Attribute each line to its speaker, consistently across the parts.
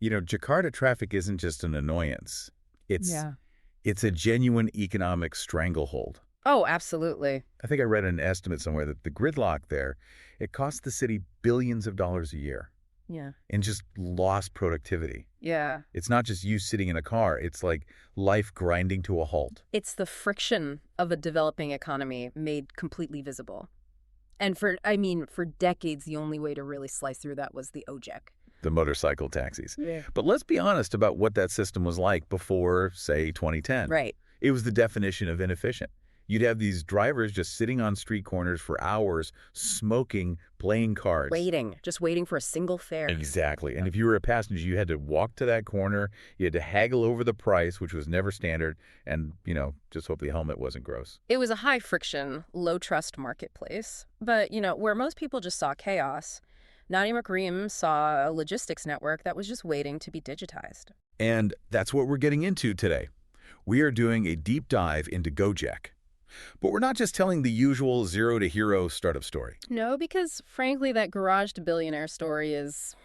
Speaker 1: Jakarta traffic isn't just an annoyance. It's
Speaker 2: Yeah.
Speaker 1: it's a genuine economic stranglehold.
Speaker 2: Oh, absolutely.
Speaker 1: I think I read an estimate somewhere that the gridlock there, it costs the city billions of dollars a year
Speaker 2: Yeah.
Speaker 1: in just lost productivity.
Speaker 2: Yeah.
Speaker 1: It's not just you sitting in a car. It's like life grinding to a halt.
Speaker 2: It's the friction of a developing economy made completely visible. And for decades, the only way to really slice through that was the GoJek.
Speaker 1: The motorcycle taxis.
Speaker 2: Yeah.
Speaker 1: But let's be honest about what that system was like before, say, 2010.
Speaker 2: Right.
Speaker 1: It was the definition of inefficient. You'd have these drivers just sitting on street corners for hours, smoking, playing cards.
Speaker 2: Just waiting for a single fare.
Speaker 1: Exactly. And if you were a passenger, you had to walk to that corner. You had to haggle over the price, which was never standard. And, just hope the helmet wasn't gross.
Speaker 2: It was a high-friction, low-trust marketplace. But, where most people just saw chaos, Nadia McReam saw a logistics network that was just waiting to be digitized.
Speaker 1: And that's what we're getting into today. We are doing a deep dive into GoJek. But we're not just telling the usual zero-to-hero startup story.
Speaker 2: No, because, frankly, that garage-to-billionaire story it's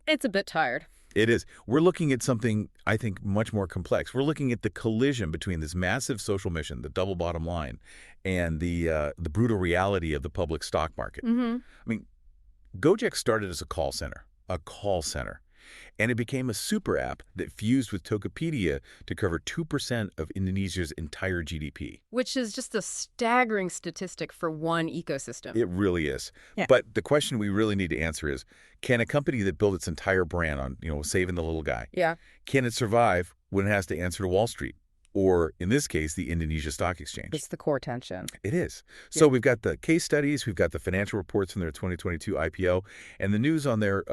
Speaker 2: a bit tired.
Speaker 1: It is. We're looking at something, I think, much more complex. We're looking at the collision between this massive social mission, the double bottom line, and the brutal reality of the public stock market.
Speaker 2: Mm-hmm.
Speaker 1: I mean, GoJek started as a call center. And it became a super app that fused with Tokopedia to cover 2% of Indonesia's entire GDP.
Speaker 2: Which is just a staggering statistic for one ecosystem.
Speaker 1: It really is.
Speaker 2: Yeah.
Speaker 1: But the question we really need to answer is, can a company that built its entire brand on, saving the little guy, can it survive when it has to answer to Wall Street? Or, in this case, the Indonesia Stock Exchange?
Speaker 2: It's the core tension.
Speaker 1: It is. So we've got the case studies, we've got the financial reports from their 2022 IPO, and the news on their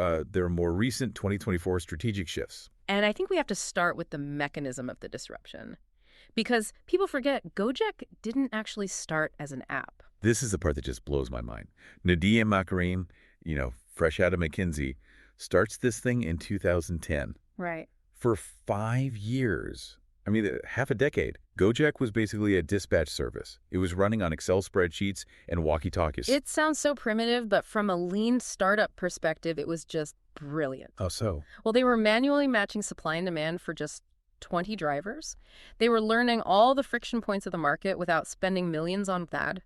Speaker 1: more recent 2024 strategic shifts.
Speaker 2: And I think we have to start with the mechanism of the disruption. Because people forget, GoJek didn't actually start as an app.
Speaker 1: This is the part that just blows my mind. Nadia McReam, fresh out of McKinsey, starts this thing in 2010.
Speaker 2: Right.
Speaker 1: For 5 years. Half a decade. GoJek was basically a dispatch service. It was running on Excel spreadsheets and walkie-talkies.
Speaker 2: It sounds so primitive, but from a lean startup perspective, it was just brilliant.
Speaker 1: Oh, so?
Speaker 2: Well, they were manually matching supply and demand for just 20 drivers. They were learning all the friction points of the market without spending millions on that.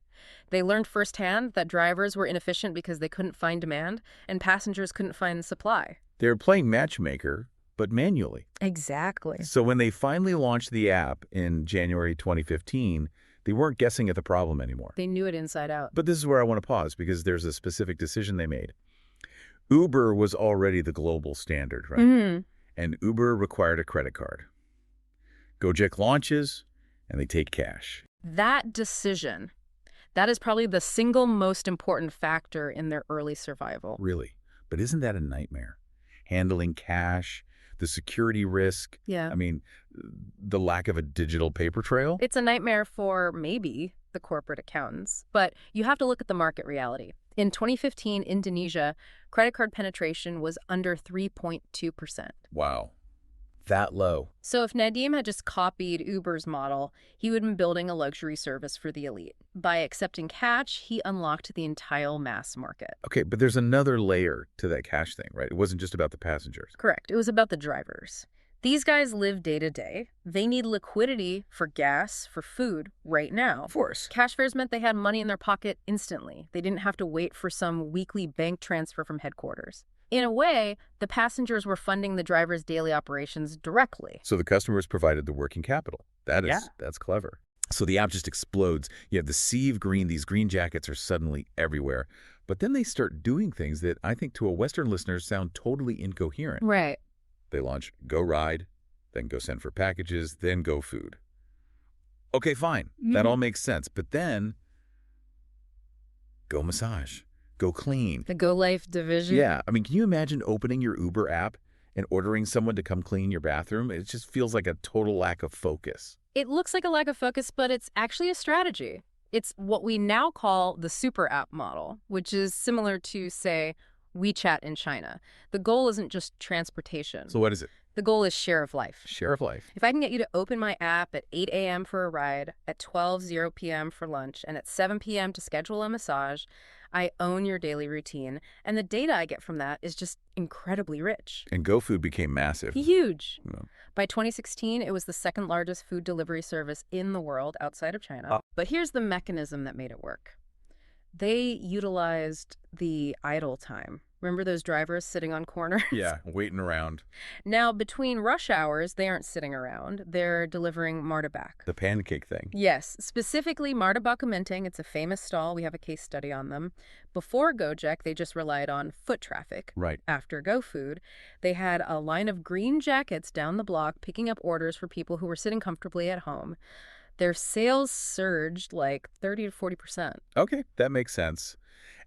Speaker 2: They learned firsthand that drivers were inefficient because they couldn't find demand and passengers couldn't find the supply.
Speaker 1: They were playing matchmaker, but manually.
Speaker 2: Exactly.
Speaker 1: So when they finally launched the app in January 2015, they weren't guessing at the problem anymore.
Speaker 2: They knew it inside out.
Speaker 1: But this is where I want to pause because there's a specific decision they made. Uber was already the global standard, right?
Speaker 2: Mm-hmm.
Speaker 1: And Uber required a credit card. GoJek launches, and they take cash.
Speaker 2: That decision, that is probably the single most important factor in their early survival.
Speaker 1: Really? But isn't that a nightmare? Handling cash, the security risk.
Speaker 2: Yeah.
Speaker 1: The lack of a digital paper trail.
Speaker 2: It's a nightmare for maybe the corporate accountants, but you have to look at the market reality. In 2015, Indonesia, credit card penetration was under 3.2%.
Speaker 1: Wow. That low.
Speaker 2: So if Nadim had just copied Uber's model, he would have been building a luxury service for the elite. By accepting cash, he unlocked the entire mass market.
Speaker 1: Okay, but there's another layer to that cash thing, right? It wasn't just about the passengers.
Speaker 2: Correct. It was about the drivers. These guys live day to day. They need liquidity for gas, for food, right now.
Speaker 1: Of course.
Speaker 2: Cash fares meant they had money in their pocket instantly. They didn't have to wait for some weekly bank transfer from headquarters. In a way, the passengers were funding the drivers' daily operations directly.
Speaker 1: So the customers provided the working capital. That's clever. So the app just explodes. You have the sea of green. These green jackets are suddenly everywhere. But then they start doing things that I think to a Western listener sound totally incoherent.
Speaker 2: Right.
Speaker 1: They launch GoRide, then GoSend for packages, then GoFood. Okay, fine.
Speaker 2: Mm-hmm.
Speaker 1: That all makes sense. But then Go Massage. Go Clean.
Speaker 2: The Go Life division?
Speaker 1: Yeah. Can you imagine opening your Uber app and ordering someone to come clean your bathroom? It just feels like a total lack of focus.
Speaker 2: It looks like a lack of focus, but it's actually a strategy. It's what we now call the super app model, which is similar to, say, WeChat in China. The goal isn't just transportation.
Speaker 1: So what is it?
Speaker 2: The goal is share of life.
Speaker 1: Share of life.
Speaker 2: If I can get you to open my app at 8 a.m. for a ride, at 12:00 p.m. for lunch, and at 7 p.m. to schedule a massage, I own your daily routine, and the data I get from that is just incredibly rich.
Speaker 1: And GoFood became massive.
Speaker 2: Huge.
Speaker 1: Yeah.
Speaker 2: By 2016, it was the second largest food delivery service in the world outside of China. But here's the mechanism that made it work. They utilized the idle time. Remember those drivers sitting on corners?
Speaker 1: Yeah, waiting around.
Speaker 2: Now, between rush hours, they aren't sitting around. They're delivering Motorbike.
Speaker 1: The pancake thing.
Speaker 2: Yes, specifically Motorbike. It's a famous stall. We have a case study on them. Before GoJek, they just relied on foot traffic.
Speaker 1: Right.
Speaker 2: After GoFood, they had a line of green jackets down the block picking up orders for people who were sitting comfortably at home. Their sales surged like 30 to 40%.
Speaker 1: Okay, that makes sense.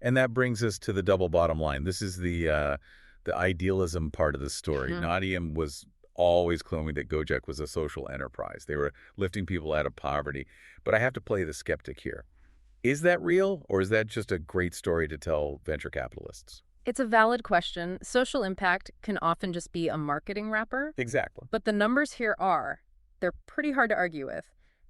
Speaker 1: And that brings us to the double bottom line. This is the idealism part of the story. Nadia was always claiming that GoJek was a social enterprise. They were lifting people out of poverty. But I have to play the skeptic here. Is that real, or is that just a great story to tell venture capitalists?
Speaker 2: It's a valid question. Social impact can often just be a marketing wrapper.
Speaker 1: Exactly.
Speaker 2: But the numbers here they're pretty hard to argue with.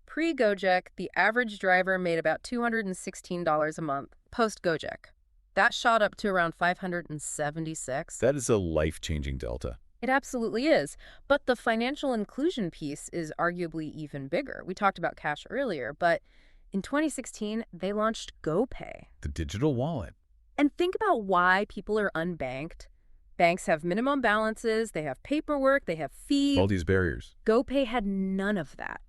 Speaker 2: Pre-GoJek, the average driver made about $216 a month. Post-GoJek, that shot up to around $576.
Speaker 1: That is a life-changing delta.
Speaker 2: It absolutely is. But the financial inclusion piece is arguably even bigger. We talked about cash earlier, but in 2016, they launched GoPay.
Speaker 1: The digital wallet.
Speaker 2: And think about why people are unbanked. Banks have minimum balances, they have paperwork, they have fees.
Speaker 1: All these barriers.
Speaker 2: GoPay had none of that.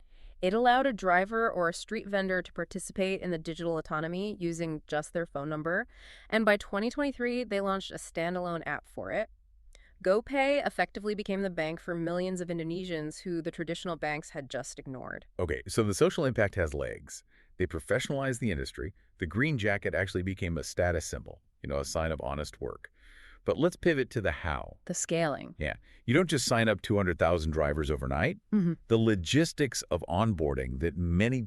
Speaker 2: It allowed a driver or a street vendor to participate in the digital economy using just their phone number. And by 2023, they launched a standalone app for it. GoPay effectively became the bank for millions of Indonesians who the traditional banks had just ignored.
Speaker 1: Okay, so the social impact has legs. They professionalized the industry. The green jacket actually became a status symbol, a sign of honest work. But let's pivot to the how.
Speaker 2: The scaling.
Speaker 1: Yeah. You don't just sign up 200,000 drivers overnight. The logistics of onboarding that many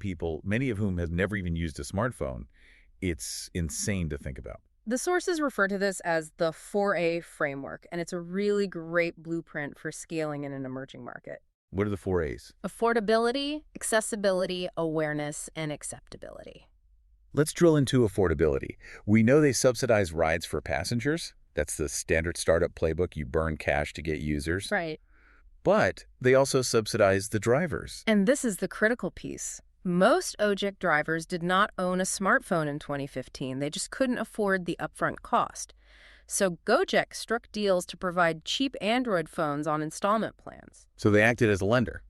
Speaker 1: of whom have never even used a smartphone, it's insane to think about.
Speaker 2: The sources refer to this as the 4A framework, and it's a really great blueprint for scaling in an emerging market.
Speaker 1: What are the 4 A's?
Speaker 2: Affordability, accessibility, awareness, and acceptability.
Speaker 1: Let's drill into affordability. We know they subsidize rides for passengers. That's the standard startup playbook. You burn cash to get users.
Speaker 2: Right.
Speaker 1: But they also subsidize the drivers.
Speaker 2: And this is the critical piece. Most GoJek drivers did not own a smartphone in 2015. They just couldn't afford the upfront cost. So GoJek struck deals to provide cheap Android phones on installment plans.
Speaker 1: So they acted as a lender.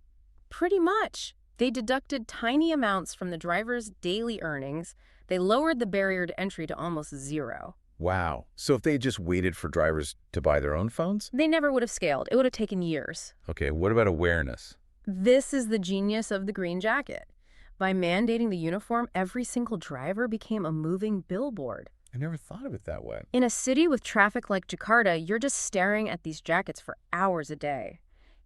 Speaker 2: Pretty much. They deducted tiny amounts from the driver's daily earnings. They lowered the barrier to entry to almost zero.
Speaker 1: Wow. So if they had just waited for drivers to buy their own phones?
Speaker 2: They never would have scaled. It would have taken years.
Speaker 1: Okay, what about awareness?
Speaker 2: This is the genius of the green jacket. By mandating the uniform, every single driver became a moving billboard.
Speaker 1: I never thought of it that way.
Speaker 2: In a city with traffic like Jakarta, you're just staring at these jackets for hours a day.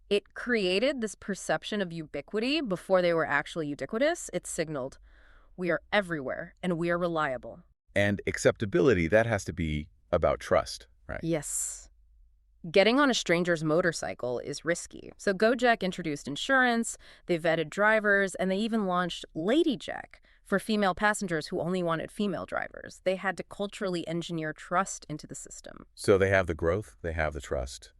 Speaker 2: It created this perception of ubiquity before they were actually ubiquitous. It signaled, we are everywhere and we are reliable.
Speaker 1: And acceptability, that has to be about trust, right?
Speaker 2: Yes. Getting on a stranger's motorcycle is risky. So GoJek introduced insurance, they vetted drivers, and they even launched LadyJek for female passengers who only wanted female drivers. They had to culturally engineer trust into the system.
Speaker 1: So they have the growth, they have the trust.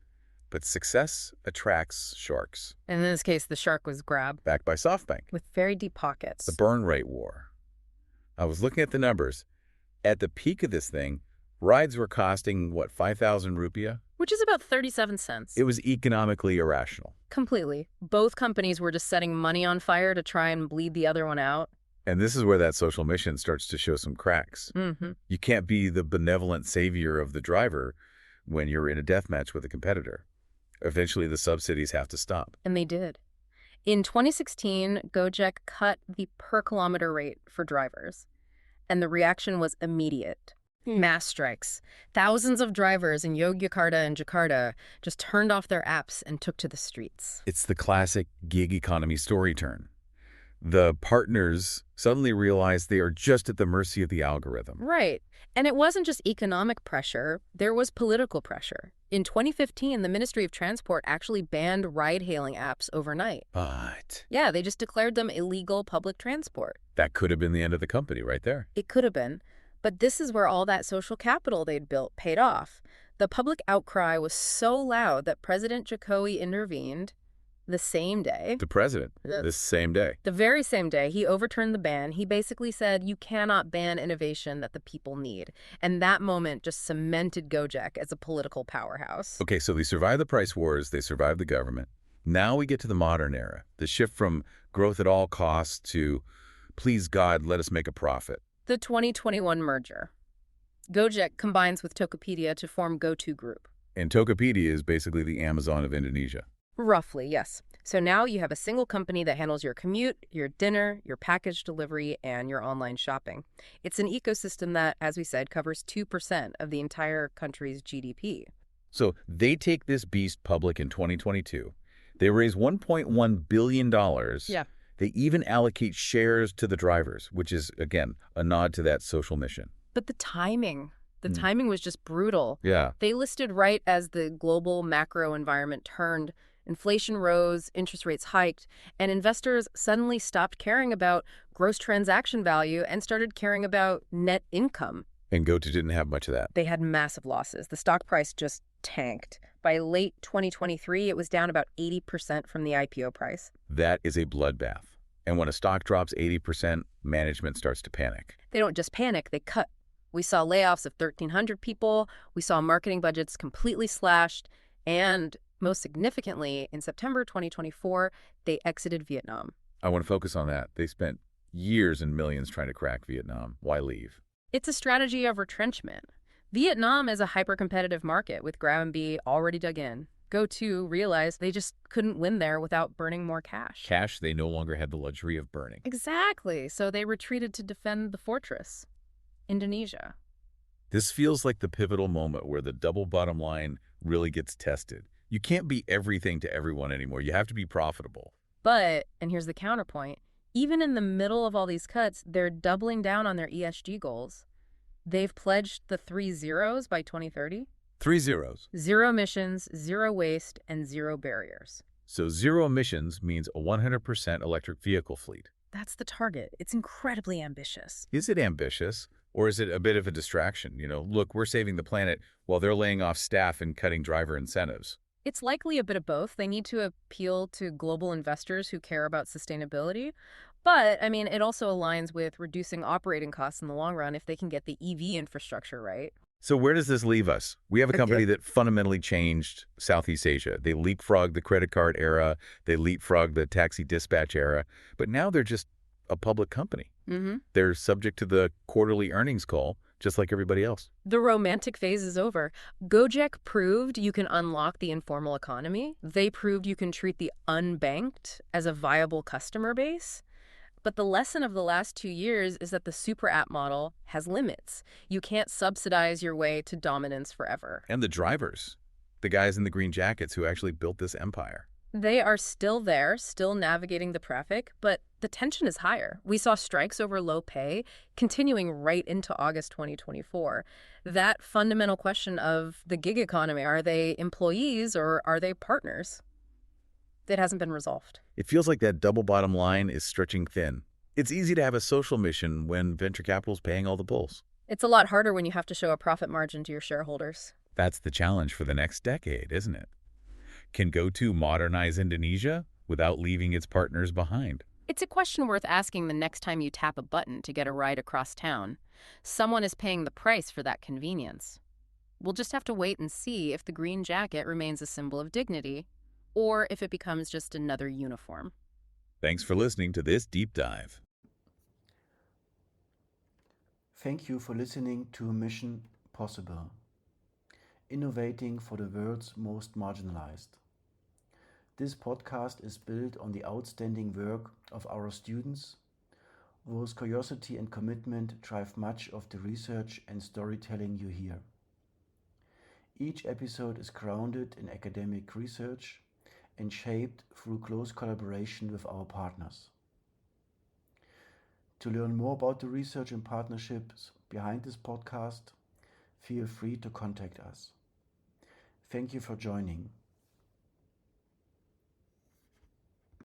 Speaker 1: But success attracts sharks.
Speaker 2: And in this case, the shark was Grab.
Speaker 1: Backed by SoftBank.
Speaker 2: With very deep pockets.
Speaker 1: The burn rate war. I was looking at the numbers. At the peak of this thing, rides were costing, 5,000 rupiah?
Speaker 2: Which is about 37 cents.
Speaker 1: It was economically irrational.
Speaker 2: Completely. Both companies were just setting money on fire to try and bleed the other one out.
Speaker 1: And this is where that social mission starts to show some cracks. You can't be the benevolent savior of the driver when you're in a deathmatch with a competitor. Eventually, the subsidies have to stop.
Speaker 2: And they did. In 2016, GoJek cut the per-kilometer rate for drivers. And the reaction was immediate. Mass strikes. Thousands of drivers in Yogyakarta and Jakarta just turned off their apps and took to the streets.
Speaker 1: It's the classic gig economy story turn. The partners suddenly realized they are just at the mercy of the algorithm.
Speaker 2: Right. And it wasn't just economic pressure, there was political pressure. In 2015, the Ministry of Transport actually banned ride-hailing apps overnight.
Speaker 1: But
Speaker 2: yeah, they just declared them illegal public transport.
Speaker 1: That could have been the end of the company right there.
Speaker 2: It could have been. But this is where all that social capital they'd built paid off. The public outcry was so loud that President Jokowi intervened the same day.
Speaker 1: The president, this same day.
Speaker 2: The very same day, he overturned the ban. He basically said, you cannot ban innovation that the people need. And that moment just cemented GoJek as a political powerhouse.
Speaker 1: Okay, so they survived the price wars, they survived the government. Now we get to the modern era, the shift from growth at all costs to, please God, let us make a profit.
Speaker 2: The 2021 merger. GoJek combines with Tokopedia to form GoTo Group.
Speaker 1: And Tokopedia is basically the Amazon of Indonesia.
Speaker 2: Roughly, yes. So now you have a single company that handles your commute, your dinner, your package delivery, and your online shopping. It's an ecosystem that, as we said, covers 2% of the entire country's GDP.
Speaker 1: So they take this beast public in 2022. They raise $1.1 billion.
Speaker 2: Yeah.
Speaker 1: They even allocate shares to the drivers, which is, again, a nod to that social mission.
Speaker 2: But the timing was just brutal.
Speaker 1: Yeah.
Speaker 2: They listed right as the global macro environment turned. Inflation rose, interest rates hiked, and investors suddenly stopped caring about gross transaction value and started caring about net income.
Speaker 1: And GoTo didn't have much of that.
Speaker 2: They had massive losses. The stock price just tanked. By late 2023, it was down about 80% from the IPO price.
Speaker 1: That is a bloodbath. And when a stock drops 80%, management starts to panic.
Speaker 2: They don't just panic, they cut. We saw layoffs of 1,300 people. We saw marketing budgets completely slashed. And most significantly, in September 2024, they exited Vietnam.
Speaker 1: I want to focus on that. They spent years and millions trying to crack Vietnam. Why leave?
Speaker 2: It's a strategy of retrenchment. Vietnam is a hyper-competitive market with Grab&B already dug in. GoTo realized they just couldn't win there without burning more cash.
Speaker 1: Cash they no longer had the luxury of burning.
Speaker 2: Exactly. So they retreated to defend the fortress, Indonesia.
Speaker 1: This feels like the pivotal moment where the double bottom line really gets tested. You can't be everything to everyone anymore. You have to be profitable.
Speaker 2: But, and here's the counterpoint, even in the middle of all these cuts, they're doubling down on their ESG goals. They've pledged the 3 zeros by 2030.
Speaker 1: 3 zeros.
Speaker 2: Zero emissions, zero waste, and zero barriers.
Speaker 1: So zero emissions means a 100% electric vehicle fleet.
Speaker 2: That's the target. It's incredibly ambitious.
Speaker 1: Is it ambitious? Or is it a bit of a distraction? Look, we're saving the planet while they're laying off staff and cutting driver incentives.
Speaker 2: It's likely a bit of both. They need to appeal to global investors who care about sustainability. But, it also aligns with reducing operating costs in the long run if they can get the EV infrastructure right.
Speaker 1: So where does this leave us? We have a company that fundamentally changed Southeast Asia. They leapfrogged the credit card era. They leapfrogged the taxi dispatch era. But now they're just a public company.
Speaker 2: Mm-hmm.
Speaker 1: They're subject to the quarterly earnings call, just like everybody else.
Speaker 2: The romantic phase is over. GoJek proved you can unlock the informal economy. They proved you can treat the unbanked as a viable customer base. But the lesson of the last 2 years is that the super app model has limits. You can't subsidize your way to dominance forever.
Speaker 1: And the drivers, the guys in the green jackets who actually built this empire.
Speaker 2: They are still there, still navigating the traffic, but the tension is higher. We saw strikes over low pay continuing right into August 2024. That fundamental question of the gig economy, are they employees or are they partners? It hasn't been resolved.
Speaker 1: It feels like that double bottom line is stretching thin. It's easy to have a social mission when venture capital is paying all the bills.
Speaker 2: It's a lot harder when you have to show a profit margin to your shareholders.
Speaker 1: That's the challenge for the next decade, isn't it? Can GoTo modernize Indonesia without leaving its partners behind?
Speaker 2: It's a question worth asking the next time you tap a button to get a ride across town. Someone is paying the price for that convenience. We'll just have to wait and see if the green jacket remains a symbol of dignity or if it becomes just another uniform.
Speaker 1: Thanks for listening to this deep dive.
Speaker 3: Thank you for listening to Mission Possible, innovating for the world's most marginalized. This podcast is built on the outstanding work of our students, whose curiosity and commitment drive much of the research and storytelling you hear. Each episode is grounded in academic research and shaped through close collaboration with our partners. To learn more about the research and partnerships behind this podcast, feel free to contact us. Thank you for joining.